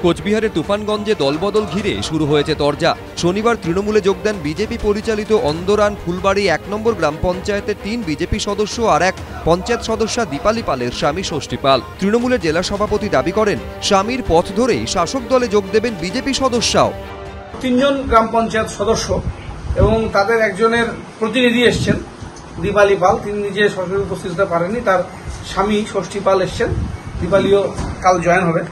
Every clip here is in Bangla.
কোচবিহারের তুফানগঞ্জে দলবদল ঘিরে শুরু হয়েছে তরজা। শনিবার তৃণমূলে যোগ দেন বিজেপি পরিচালিত অন্দরান ফুলবাড়ি ১ নম্বর গ্রাম পঞ্চায়েতের ৩ বিজেপি সদস্য আর এক পঞ্চায়েত সদস্যা দীপালি পালের স্বামী ষষ্ঠী পাল। তৃণমূলের জেলা সভাপতি দাবি করেন, স্বামীর পথ ধরেই শাসক দলে যোগ দেবেন বিজেপি সদস্যও। ৩ জন গ্রাম পঞ্চায়েত সদস্য এবং তাদের একজনের প্রতিনিধি এসছেন দীপালি পাল, তিনি নিজে সরাসরি উপস্থিত হতে পারেননি, তার স্বামী ষষ্ঠী পাল এসছেন। দীপালিও কাল জয়েন হবে।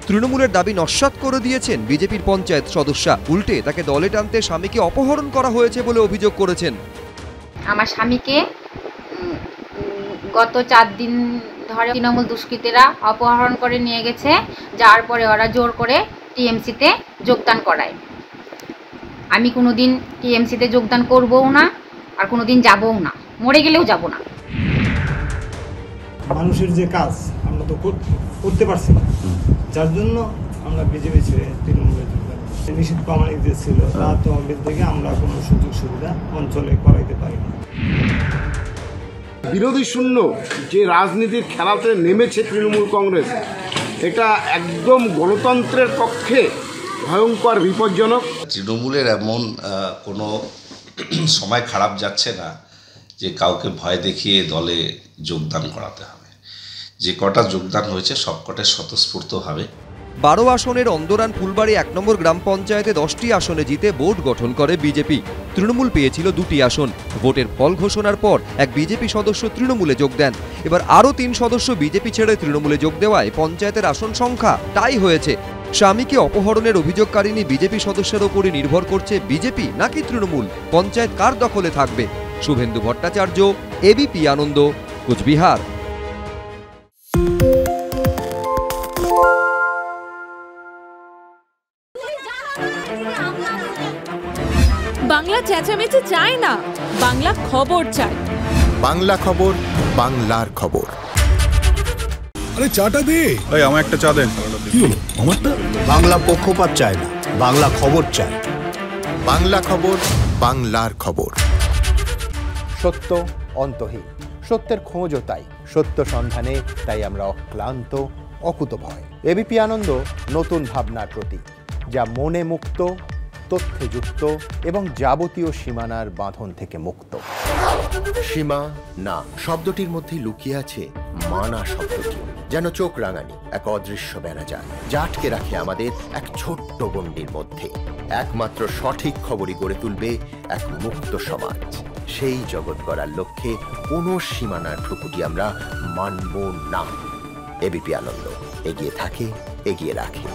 তৃণমূলের দাবি নস্যাৎ করে দিয়েছেন বিজেপির পঞ্চায়েত সদস্যা। উল্টে তাকে দলে টানতে স্বামীকে অপহরণ করা হয়েছে বলে অভিযোগ করেছেন। আমার স্বামীকে গত 4 দিন ধরে তৃণমূল দুষ্কৃতীরা অপহরণ করে নিয়ে গেছে, যার পরে ওরা জোর করে টিএমসিতে যোগদান করায়। আমি কোনোদিন টিএমসিতে যোগদান করবও না, আর কোনোদিন যাবও না, মরে গেলেও যাব না। মানুষের যে কাজ আমরা তো করতে পারছি না, যার জন্য আমরা বিজেপি ছেড়ে তৃণমূলে যোগদান করছি। নিষিদ্ধ প্রমাণিত ছিল, তার তহবিল থেকে আমরা কোনো সুযোগ সুবিধা অঞ্চলে করাইতে পারি না। বিরোধী শূন্য যে রাজনীতির খেলাতে নেমেছে তৃণমূল কংগ্রেস, এটা একদম গণতন্ত্রের পক্ষে ভয়ঙ্কর বিপজ্জনক। তৃণমূলের এমন কোনো সময় খারাপ যাচ্ছে না যে কাউকে ভয় দেখিয়ে দলে যোগদান করাতে হবে। যে কটা যোগদান হয়েছে সব কটাই স্বতঃস্ফূর্তভাবে। 12 আসনের অন্দরান ফুলবাড়ি 1 নম্বর গ্রাম পঞ্চায়েতে 10টি আসনে জিতে বোর্ড গঠন করে বিজেপি। তৃণমূল পেয়েছিল 2টি আসন। ভোটের ফল ঘোষণার পর এক বিজেপি সদস্য তৃণমূলে যোগ দেন। এবার আরও 3 সদস্য বিজেপি ছেড়ে তৃণমূলে যোগ দেওয়ায় পঞ্চায়েতের আসন সংখ্যা টাই হয়েছে। স্বামীকে অপহরণের অভিযোগকারিনী বিজেপি সদস্যের ওপরই নির্ভর করছে বিজেপি নাকি তৃণমূল, পঞ্চায়েত কার দখলে থাকবে। শুভেন্দু ভট্টাচার্য, এবিপি আনন্দ, কোচবিহার। বাংলা চেঁচামেচি চায় না, বাংলা খবর চায়। বাংলা খবর, বাংলার খবর। আরে চাটা দে। ভাই আমার একটা চা দেন। কি হলো আমারটা? বাংলা পক্ষপাত চায় না, বাংলা খবর চায়। বাংলা খবর, বাংলার খবর। সত্য অন্তহীন, সত্যের খোঁজও তাই, সত্য সন্ধানে তাই আমরা অক্লান্ত, অকুতভয়। এবিপি আনন্দ নতুন ভাবনার প্রতীক, যা মনে মুক্ত, তথ্যে যুক্ত এবং যাবতীয় সীমানার বাঁধন থেকে মুক্ত। সীমা না শব্দটির মধ্যে লুকিয়ে আছে মানা শব্দটি, যেন চোখ রাঙানি এক অদৃশ্য বেড়াজাল, যা আটকে রাখে আমাদের এক ছোট্ট গণ্ডির মধ্যে। একমাত্র সঠিক খবরই গড়ে তুলবে এক মুক্ত সমাজ। সেই জগৎ গড়ার লক্ষ্যে কোনো সীমানার ঠুকুটি আমরা মানব না। এবিপি আনন্দ এগিয়ে থাকে, এগিয়ে রাখে।